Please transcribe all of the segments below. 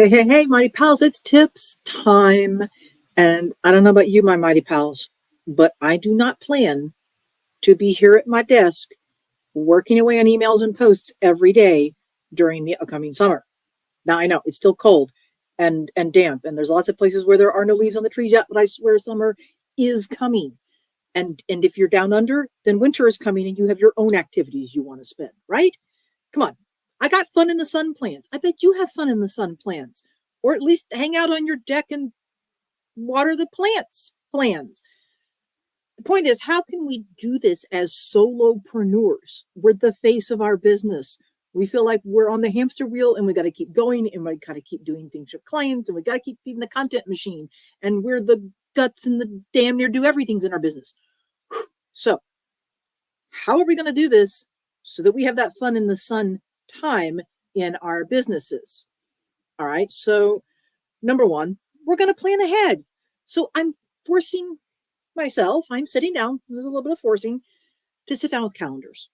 Hey, Mighty Pals, it's tips time. And I don't know about you, my Mighty Pals, but I do not plan to be here at my desk working away on emails and posts every day during the upcoming summer. Now, I know it's still cold and damp, and there's lots of places where there are no leaves on the trees yet, but I swear summer is coming. And if you're down under, then winter is coming and you have your own activities you want to spend, right? Come on. I got fun in the sun plans. I bet you have fun in the sun plans. Or at least hang out on your deck and water the plants plans. The point is, how can we do this as solopreneurs? We're the face of our business. We feel like we're on the hamster wheel and we got to keep going and we got to keep doing things for clients and we got to keep feeding the content machine. And we're the guts and the damn near do everythings in our business. So, how are we going to do this so that we have that fun in the sun time in our businesses? All right. So, number one, we're going to plan ahead. So, I'm forcing myself, I'm sitting down, there's a little bit of forcing to sit down with calendars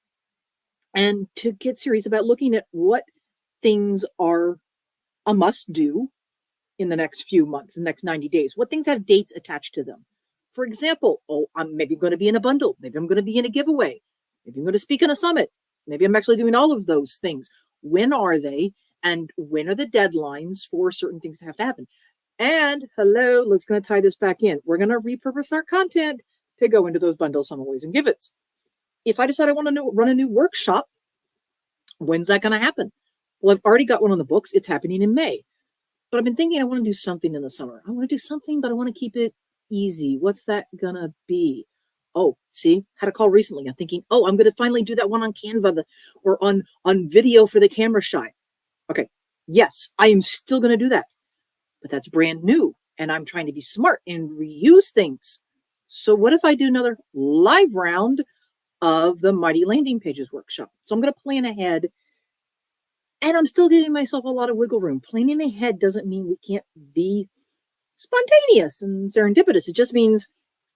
and to get serious about looking at what things are a must do in the next few months, the next 90 days, what things have dates attached to them. For example, I'm maybe going to be in a bundle. Maybe I'm going to be in a giveaway. Maybe I'm going to speak in a summit. Maybe I'm actually doing all of those things. When are they? And when are the deadlines for certain things that have to happen? And hello, let's going to tie this back in. We're going to repurpose our content to go into those bundles, giveaways, and give-its. If I decide I want to run a new workshop, when's that going to happen? Well, I've already got one on the books. It's happening in May. But I've been thinking I want to do something in the summer. I want to do something, but I want to keep it easy. What's that going to be? Oh, see, had a call recently. I'm thinking, I'm going to finally do that one on Canva or on video for the camera shy. Okay, yes, I am still going to do that. But that's brand new. And I'm trying to be smart and reuse things. So what if I do another live round of the Mighty Landing Pages workshop? So I'm going to plan ahead. And I'm still giving myself a lot of wiggle room. Planning ahead doesn't mean we can't be spontaneous and serendipitous. It just means,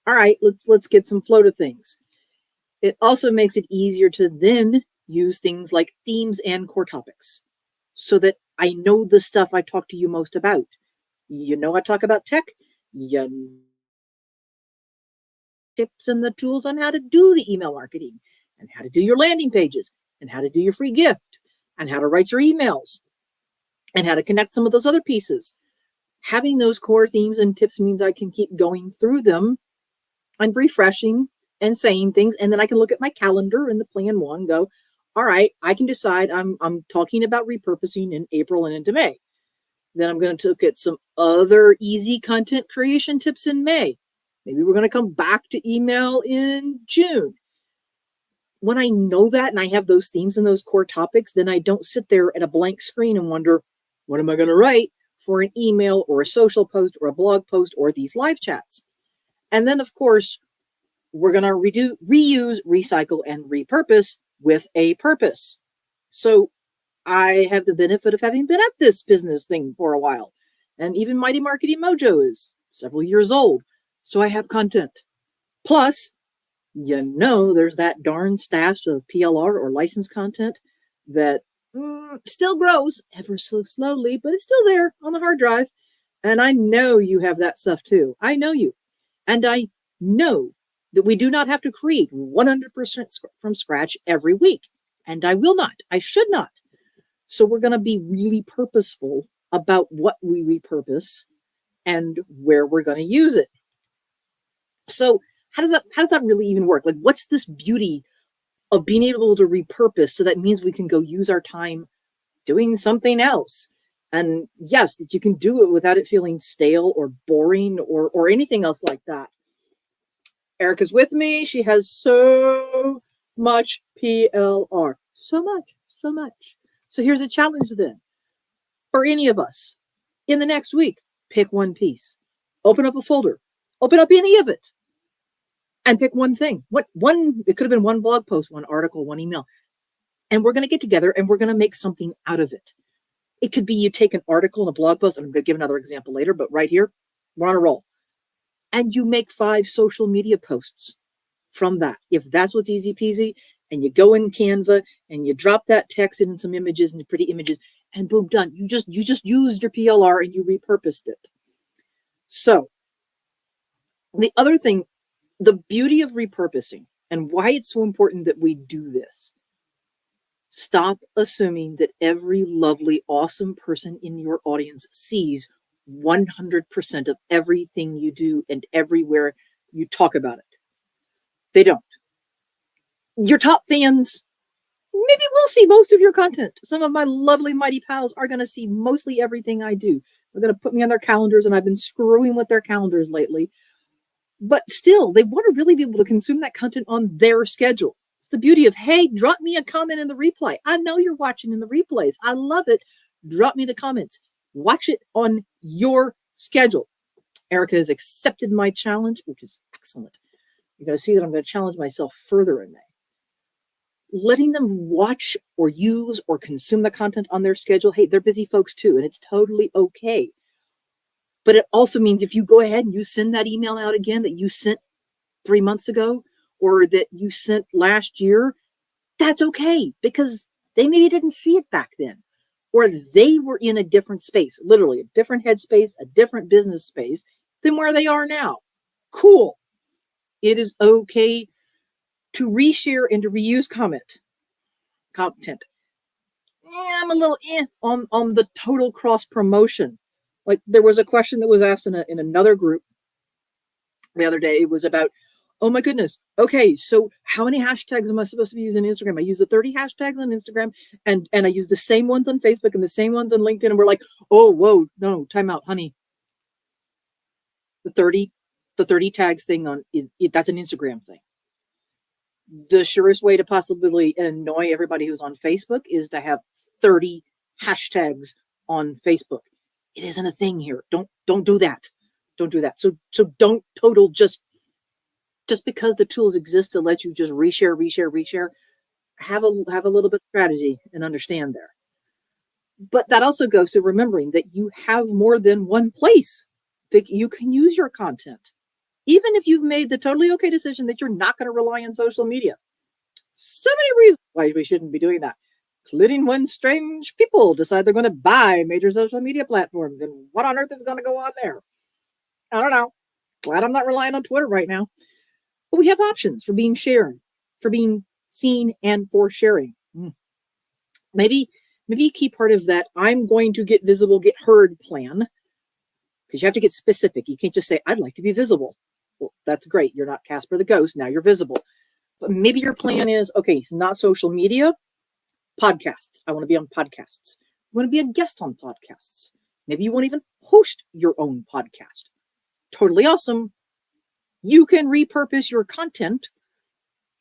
all right, let's get some flow to things. It also makes it easier to then use things like themes and core topics so that I know the stuff I talk to you most about. You know, I talk about tech, tips and the tools on how to do the email marketing and how to do your landing pages and how to do your free gift and how to write your emails and how to connect some of those other pieces. Having those core themes and tips means I can keep going through them and refreshing and saying things. And then I can look at my calendar and the plan one, go, all right, I can decide I'm talking about repurposing in April and into May. Then I'm going to look at some other easy content creation tips in May. Maybe we're going to come back to email in June. When I know that and I have those themes and those core topics, then I don't sit there at a blank screen and wonder, what am I going to write for an email or a social post or a blog post or these live chats? And then, of course, we're going to reuse, recycle, and repurpose with a purpose. So I have the benefit of having been at this business thing for a while. And even Mighty Marketing Mojo is several years old. So I have content. Plus, there's that darn stash of PLR or licensed content that still grows ever so slowly, but it's still there on the hard drive. And I know you have that stuff too. I know you. And I know that we do not have to create 100% from scratch every week. And I will not. I should not. So we're going to be really purposeful about what we repurpose and where we're going to use it. So how does that really even work? Like, what's this beauty of being able to repurpose? So that means we can go use our time doing something else. And yes, that you can do it without it feeling stale or boring or anything else like that. Erica's with me. She has so much PLR. So much. So here's a challenge then. For any of us, in the next week, pick one piece. Open up a folder. Open up any of it. And pick one thing. It could have been one blog post, one article, one email. And we're going to get together and we're going to make something out of it. It could be you take an article and a blog post, and I'm going to give another example later, but right here, we're on a roll. And you make 5 social media posts from that. If that's what's easy peasy, and you go in Canva and you drop that text in some images and pretty images, and boom, done. You just used your PLR and you repurposed it. So the other thing, the beauty of repurposing and why it's so important that we do this. Stop assuming that every lovely, awesome person in your audience sees 100% of everything you do and everywhere you talk about it. They don't. Your top fans maybe will see most of your content. Some of my lovely mighty pals are going to see mostly everything I do. They're going to put me on their calendars, and I've been screwing with their calendars lately. But still, they want to really be able to consume that content on their schedule. It's the beauty of, hey, drop me a comment in the replay. I know you're watching in the replays. I love it. Drop me the comments. Watch it on your schedule. Erica has accepted my challenge, which is excellent. You're going to see that I'm going to challenge myself further in May. Letting them watch or use or consume the content on their schedule. Hey, they're busy folks too, and it's totally okay. But it also means if you go ahead and you send that email out again that you sent 3 months ago or that you sent last year, that's okay, because they maybe didn't see it back then, or they were in a different space, literally a different headspace, a different business space than where they are now. Cool. It is okay to reshare and to reuse content. I'm a little on the total cross promotion. Like, there was a question that was asked in another group the other day. It was about, oh my goodness, okay, so how many hashtags am I supposed to be using on Instagram? I use the 30 hashtags on Instagram, and I use the same ones on Facebook and the same ones on LinkedIn. And we're like, oh, whoa, no, time out, honey. The 30 tags thing that's an Instagram thing. The surest way to possibly annoy everybody who's on Facebook is to have 30 hashtags on Facebook. It isn't a thing here. Don't do that. Don't do that. So don't total just because the tools exist to let you just reshare. Have a little bit of strategy and understand there. But that also goes to remembering that you have more than one place that you can use your content. Even if you've made the totally okay decision that you're not going to rely on social media. So many reasons why we shouldn't be doing that, including when strange people decide they're going to buy major social media platforms. And what on earth is going to go on there? I don't know. Glad I'm not relying on Twitter right now. But we have options for being shared, for being seen, and for sharing. Maybe a key part of that, I'm going to get visible, get heard plan, because you have to get specific. You can't just say, I'd like to be visible. Well, that's great. You're not Casper the Ghost. Now you're visible. But maybe your plan is, okay, it's not social media, podcasts. I want to be on podcasts. You want to be a guest on podcasts. Maybe you won't even host your own podcast. Totally awesome. You can repurpose your content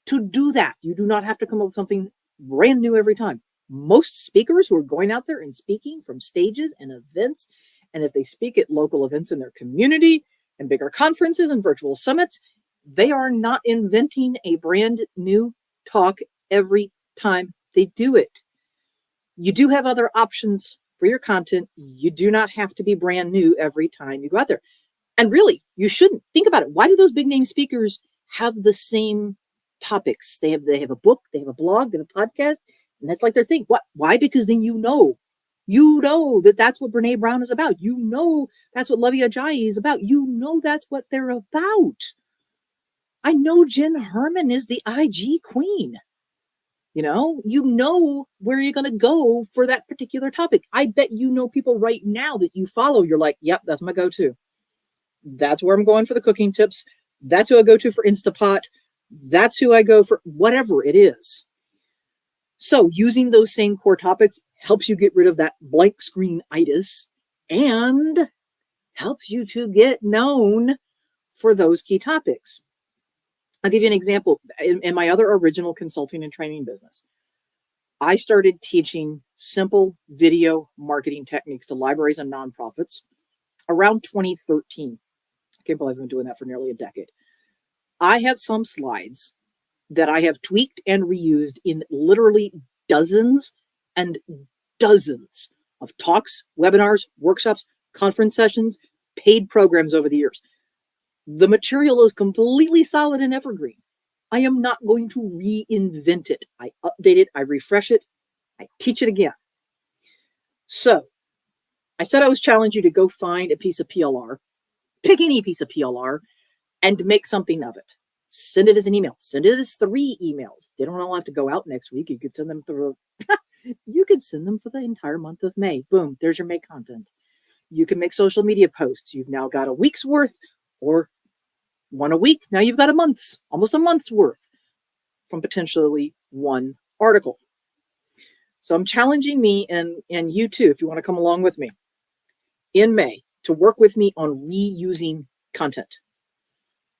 to do that. You do not have to come up with something brand new every time. Most speakers who are going out there and speaking from stages and events, and if they speak at local events in their community and bigger conferences and virtual summits, they are not inventing a brand new talk every time they do it. You do have other options for your content. You do not have to be brand new every time you go out there. And really, you shouldn't. Think about it. Why do those big name speakers have the same topics? They have a book, they have a blog, they have a podcast, and that's like their thing. What? Why? Because then you know that that's what Brene Brown is about. You know that's what Levy Ajayi is about. You know that's what they're about. I know Jen Herman is the IG queen. You know where you're going to go for that particular topic. I bet you know people right now that you follow. You're like, yep, that's my go-to. That's where I'm going for the cooking tips. That's who I go to for Instapot. That's who I go for whatever it is. So using those same core topics helps you get rid of that blank screen-itis and helps you to get known for those key topics. I'll give you an example. In my other original consulting and training business, I started teaching simple video marketing techniques to libraries and nonprofits around 2013. I can't believe I've been doing that for nearly a decade. I have some slides that I have tweaked and reused in literally dozens and dozens of talks, webinars, workshops, conference sessions, paid programs over the years. The material is completely solid and evergreen. I am not going to reinvent it. I update it, I refresh it, I teach it again. So I said I was challenging you to go find a piece of PLR, pick any piece of PLR, and make something of it. Send it as an email. Send it as 3 emails. They don't all have to go out next week. You could send them through. You could send them for the entire month of May. Boom, there's your May content. You can make social media posts. You've now got a week's worth, or one a week. Now you've got a month's, almost a month's worth from potentially one article. So I'm challenging me and you too, if you want to come along with me in May, to work with me on reusing content.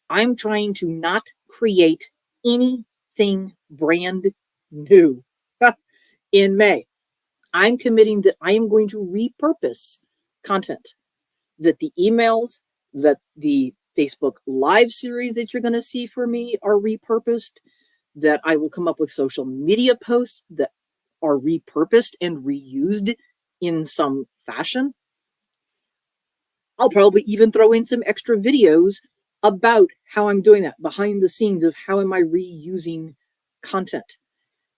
I'm trying to not create anything brand new in May. I'm committing that I am going to repurpose content, that the emails, that the Facebook live series that you're going to see for me are repurposed, that I will come up with social media posts that are repurposed and reused in some fashion. I'll probably even throw in some extra videos about how I'm doing that, behind the scenes of how am I reusing content.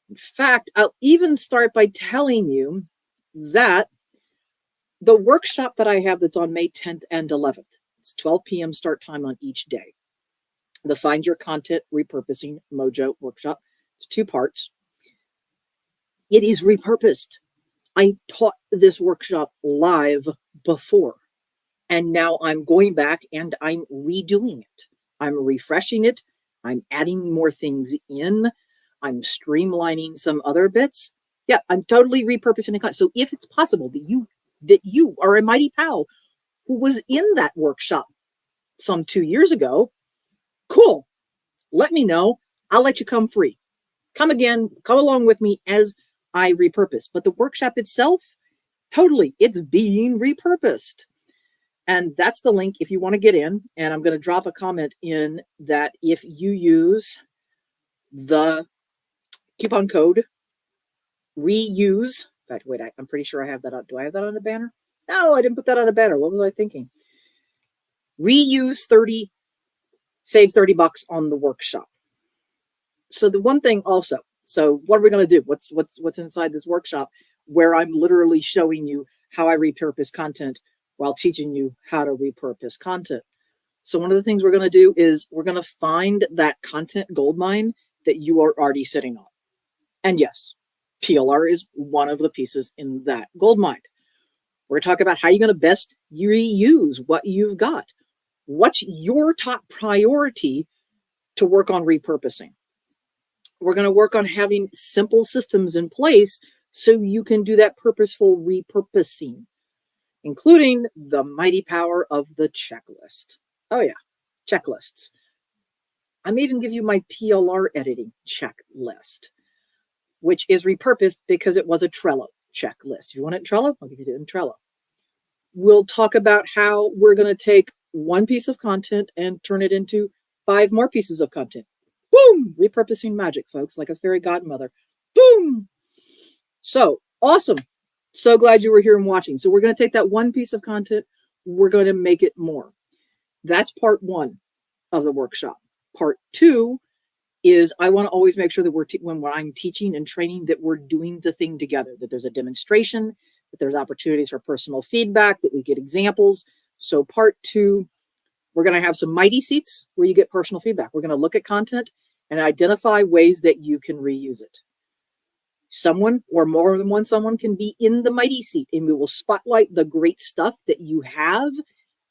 In fact, I'll even start by telling you that the workshop that I have that's on May 10th and 11th, it's 12 p.m. start time on each day. The Find Your Content Repurposing Mojo workshop. It's 2 parts. It is repurposed. I taught this workshop live before, and now I'm going back and I'm redoing it. I'm refreshing it. I'm adding more things in. I'm streamlining some other bits. Yeah, I'm totally repurposing the content. So if it's possible that you are a mighty pal who was in that workshop some 2 years ago, cool. Let me know. I'll let you come free. Come again, come along with me as I repurpose. But the workshop itself, totally, it's being repurposed. And that's the link if you want to get in. And I'm going to drop a comment in that if you use the coupon code reuse, in fact, wait, I'm pretty sure I have that on. Do I have that on the banner? No, I didn't put that on a banner. What was I thinking? Reuse 30 saves $30 on the workshop. So the one thing also, so what are we going to do? What's inside this workshop where I'm literally showing you how I repurpose content while teaching you how to repurpose content? So one of the things we're going to do is we're going to find that content goldmine that you are already sitting on. And yes, PLR is one of the pieces in that goldmine. We're going to talk about how you're going to best reuse what you've got. What's your top priority to work on repurposing? We're going to work on having simple systems in place so you can do that purposeful repurposing, including the mighty power of the checklist. Oh yeah, checklists. I may even give you my PLR editing checklist, which is repurposed because it was a Trello checklist. If you want it in Trello, I'll give you it in Trello. We'll talk about how we're going to take one piece of content and turn it into 5 more pieces of content. Boom! Repurposing magic, folks, like a fairy godmother. Boom! So, awesome. So glad you were here and watching. So we're going to take that one piece of content, we're going to make it more. That's part 1 of the workshop. Part 2 is I want to always make sure that when I'm teaching and training, that we're doing the thing together, that there's a demonstration, that there's opportunities for personal feedback, that we get examples. So part 2, we're going to have some mighty seats where you get personal feedback. We're going to look at content and identify ways that you can reuse it. Someone or more than one someone can be in the mighty seat, and we will spotlight the great stuff that you have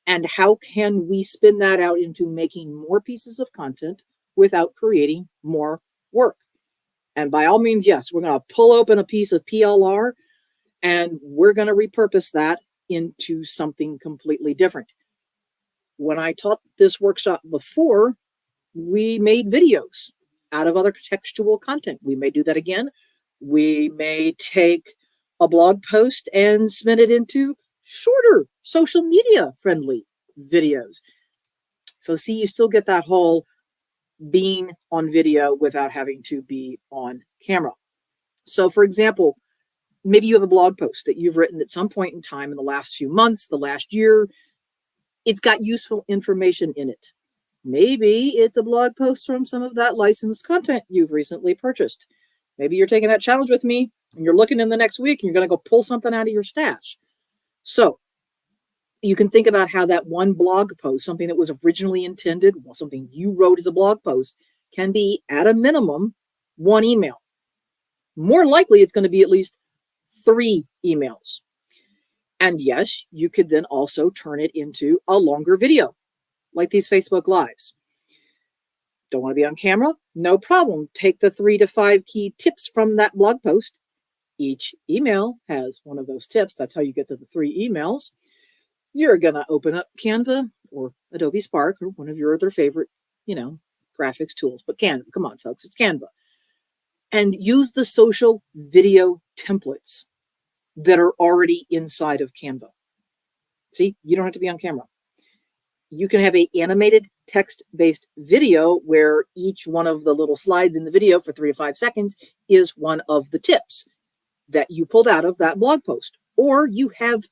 and how can we spin that out into making more pieces of content without creating more work. And by all means, yes, we're going to pull open a piece of PLR and we're going to repurpose that into something completely different. When I taught this workshop before, we made videos out of other textual content. We may do that again. We may take a blog post and spin it into shorter social media friendly videos. So see, you still get that whole being on video without having to be on camera. So for example, maybe you have a blog post that you've written at some point in time in the last few months, the last year. It's got useful information in it. Maybe it's a blog post from some of that licensed content you've recently purchased. Maybe you're taking that challenge with me and you're looking in the next week and you're going to go pull something out of your stash. So you can think about how that one blog post, something that was originally intended, something you wrote as a blog post, can be at a minimum one email. More likely, it's going to be at least 3 emails. And yes, you could then also turn it into a longer video, like these Facebook Lives. Don't want to be on camera? No problem. Take the 3 to 5 key tips from that blog post. Each email has one of those tips. That's how you get to the 3 emails. You're going to open up Canva or Adobe Spark or one of your other favorite, graphics tools. But Canva, come on, folks, it's Canva. And use the social video templates that are already inside of Canva. See, you don't have to be on camera. You can have an animated text-based video where each one of the little slides in the video for 3 to 5 seconds is one of the tips that you pulled out of that blog post. Or you have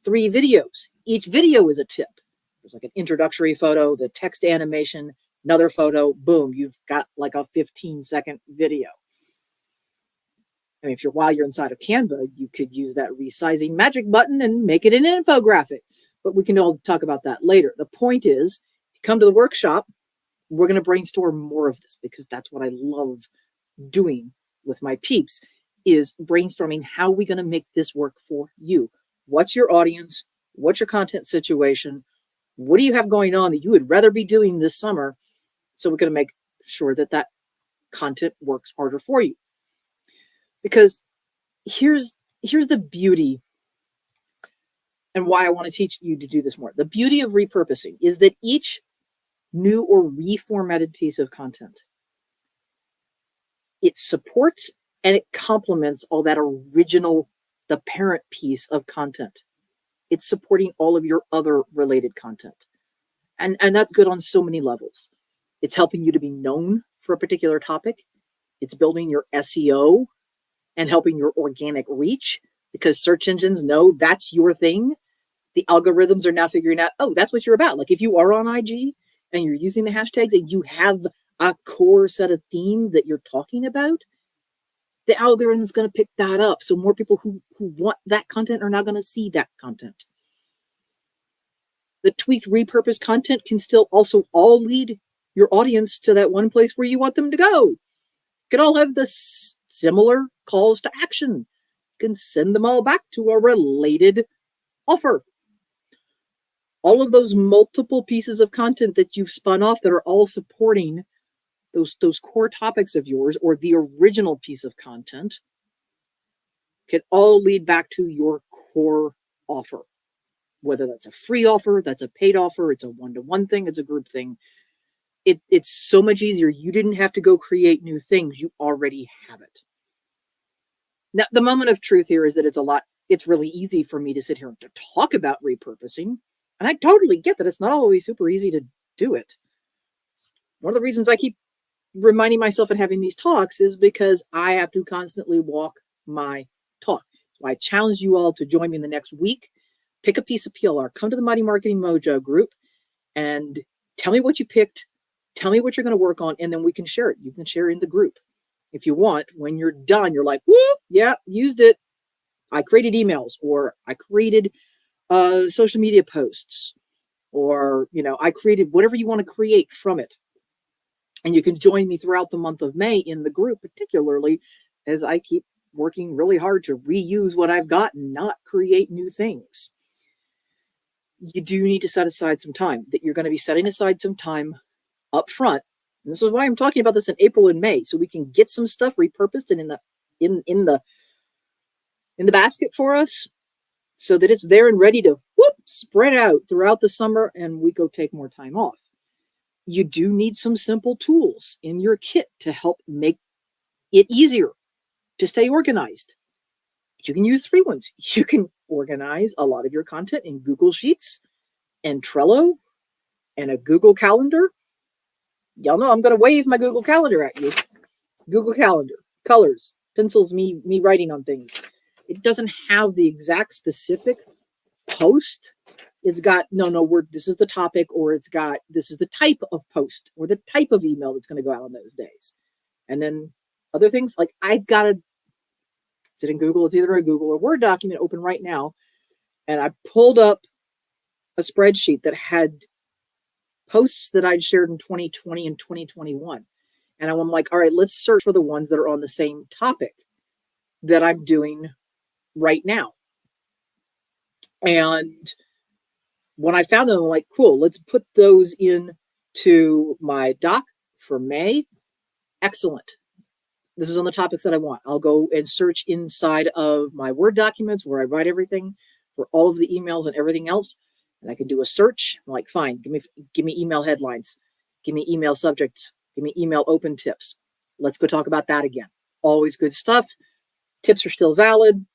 3 videos. Each video is a tip. There's like an introductory photo, the text animation, another photo, boom, you've got like a 15-second video. I mean, while you're inside of Canva, you could use that resizing magic button and make it an infographic. But we can all talk about that later. The point is, come to the workshop, we're going to brainstorm more of this because that's what I love doing with my peeps, is brainstorming how we're going to make this work for you. What's your audience? What's your content situation? What do you have going on that you would rather be doing this summer? So we're going to make sure that that content works harder for you. Because here's the beauty and why I want to teach you to do this more. The beauty of repurposing is that each new or reformatted piece of content, it supports and it complements all that original, the parent piece of content. It's supporting all of your other related content. And that's good on so many levels. It's helping you to be known for a particular topic. It's building your SEO and helping your organic reach, because search engines know that's your thing. The algorithms are now figuring out, oh, that's what you're about. Like if you are on IG and you're using the hashtags and you have a core set of theme that you're talking about, the algorithm is going to pick that up. So more people who want that content are now going to see that content. The tweaked, repurposed content can still also all lead your audience to that one place where you want them to go. It can all have the similar calls to action. You can send them all back to a related offer. All of those multiple pieces of content that you've spun off that are all supporting those core topics of yours or the original piece of content can all lead back to your core offer. Whether that's a free offer, that's a paid offer, it's a one-to-one thing, it's a group thing. It's so much easier. You didn't have to go create new things. You already have it. Now, the moment of truth here is that it's really easy for me to sit here and to talk about repurposing. And I totally get that it's not always super easy to do it. One of the reasons I keep reminding myself and having these talks is because I have to constantly walk my talk. So I challenge you all to join me in the next week. Pick a piece of PLR, come to the Mighty Marketing Mojo group and tell me what you picked. Tell me what you're going to work on, and then we can share it. You can share in the group. If you want, when you're done, you're like, whoop, yeah, used it. I created emails, or I created social media posts, or, I created whatever you want to create from it. And you can join me throughout the month of May in the group, particularly as I keep working really hard to reuse what I've got and not create new things. You do need to set aside some time. That you're going to be setting aside some time up front. And this is why I'm talking about this in April and May, so we can get some stuff repurposed and in the basket for us, so that it's there and ready to spread out throughout the summer and we go take more time off. You do need some simple tools in your kit to help make it easier to stay organized. But you can use free ones. You can organize a lot of your content in Google Sheets and Trello and a Google Calendar. Y'all know I'm going to wave my Google Calendar at you. Google Calendar, colors, pencils, me writing on things. It doesn't have the exact specific post. It's got, this is the topic, or it's got, this is the type of post or the type of email that's going to go out on those days. And then other things, like I've got a It's in Google. It's either a Google or Word document open right now. And I pulled up a spreadsheet that had posts that I'd shared in 2020 and 2021. And I'm like, all right, let's search for the ones that are on the same topic that I'm doing right now. And when I found them, I'm like, cool, let's put those into my doc for May. Excellent. This is on the topics that I want. I'll go and search inside of my Word documents where I write everything for all of the emails and everything else. And I can do a search. I'm like, fine, give me email headlines, give me email subjects, give me email open tips. Let's go talk about that again. Always good stuff. Tips are still valid.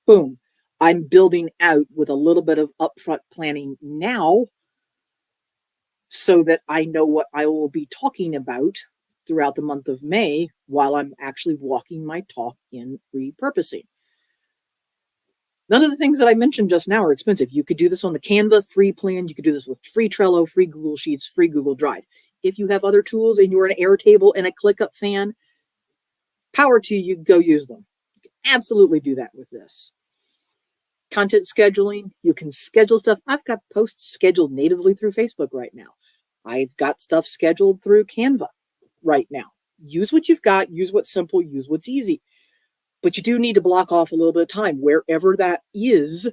Boom. I'm building out with a little bit of upfront planning now so that I know what I will be talking about throughout the month of May while I'm actually walking my talk in repurposing. None of the things that I mentioned just now are expensive. You could do this on the Canva free plan. You could do this with free Trello, free Google Sheets, free Google Drive. If you have other tools and you're an Airtable and a ClickUp fan, power to you, go use them. You can absolutely do that with this. Content scheduling, you can schedule stuff. I've got posts scheduled natively through Facebook right now. I've got stuff scheduled through Canva right now. Use what you've got, use what's simple, use what's easy. But you do need to block off a little bit of time wherever that is.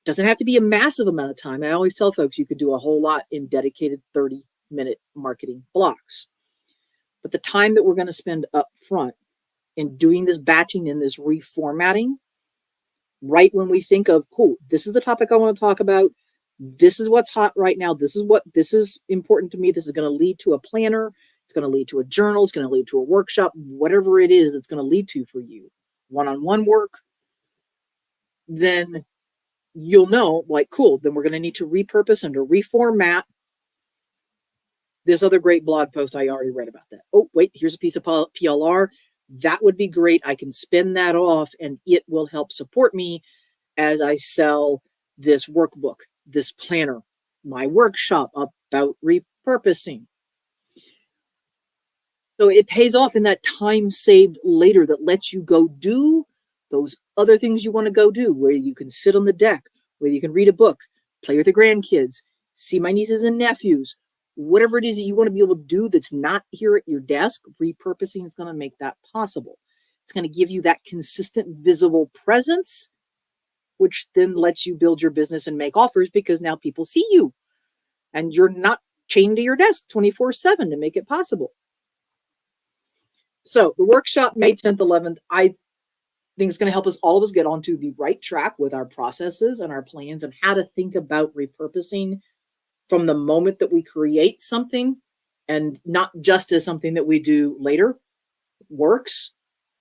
Doesn't have to be a massive amount of time. I always tell folks you could do a whole lot in dedicated 30-minute marketing blocks. But the time that we're going to spend up front in doing this batching and this reformatting, right when we think of, oh, this is the topic I want to talk about. This is what's hot right now. This is important to me. This is going to lead to a planner. It's going to lead to a journal. It's going to lead to a workshop, whatever it is that's going to lead to for you. One-on-one work, then you'll know, like, cool, then we're going to need to repurpose and to reformat this other great blog post. I already read about that. Oh, wait, here's a piece of PLR. That would be great. I can spin that off and it will help support me as I sell this workbook, this planner, my workshop about repurposing. So it pays off in that time saved later that lets you go do those other things you want to go do, where you can sit on the deck, where you can read a book, play with the grandkids, see my nieces and nephews, whatever it is that you want to be able to do that's not here at your desk. Repurposing is going to make that possible. It's going to give you that consistent, visible presence, which then lets you build your business and make offers because now people see you and you're not chained to your desk 24/7 to make it possible. So the workshop, May 10th, 11th, I think it's going to help all of us get onto the right track with our processes and our plans and how to think about repurposing from the moment that we create something, and not just as something that we do later. Works,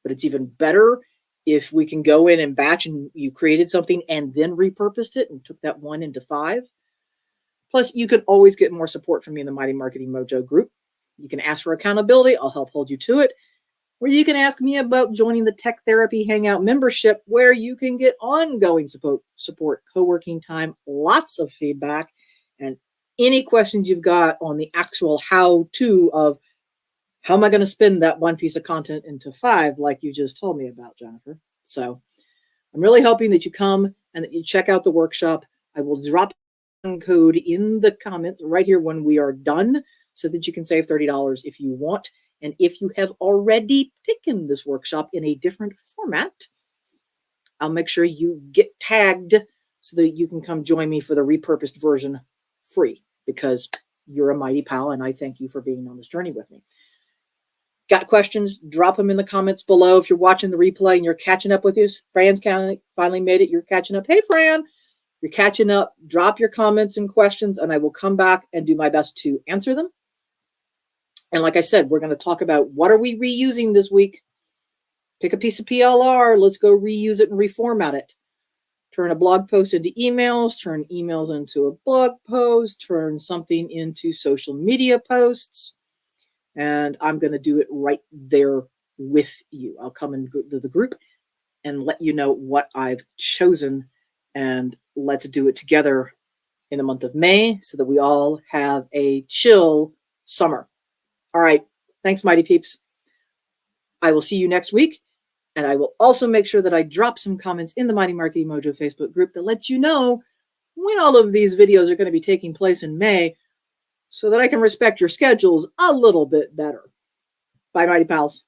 but it's even better if we can go in and batch and you created something and then repurposed it and took that 1 into 5. Plus, you can always get more support from me in the Mighty Marketing Mojo group. You can ask for accountability. I'll help hold you to it. Or you can ask me about joining the Tech Therapy Hangout membership, where you can get ongoing support, co-working time, lots of feedback, and any questions you've got on the actual how-to of how am I going to spin that one piece of content into 5, like you just told me about, Jennifer. So I'm really hoping that you come and that you check out the workshop. I will drop code in the comments right here when we are done so that you can save $30 if you want. And if you have already taken this workshop in a different format, I'll make sure you get tagged so that you can come join me for the repurposed version free, because you're a mighty pal and I thank you for being on this journey with me. Got questions? Drop them in the comments below. If you're watching the replay and you're catching up with us, Fran's finally made it. You're catching up. Hey, Fran, you're catching up. Drop your comments and questions and I will come back and do my best to answer them. And like I said, we're going to talk about what are we reusing this week. Pick a piece of PLR. Let's go reuse it and reformat it. Turn a blog post into emails. Turn emails into a blog post. Turn something into social media posts. And I'm going to do it right there with you. I'll come into the group and let you know what I've chosen. And let's do it together in the month of May so that we all have a chill summer. All right. Thanks, mighty peeps. I will see you next week. And I will also make sure that I drop some comments in the Mighty Marketing Mojo Facebook group that lets you know when all of these videos are going to be taking place in May so that I can respect your schedules a little bit better. Bye, Mighty Pals.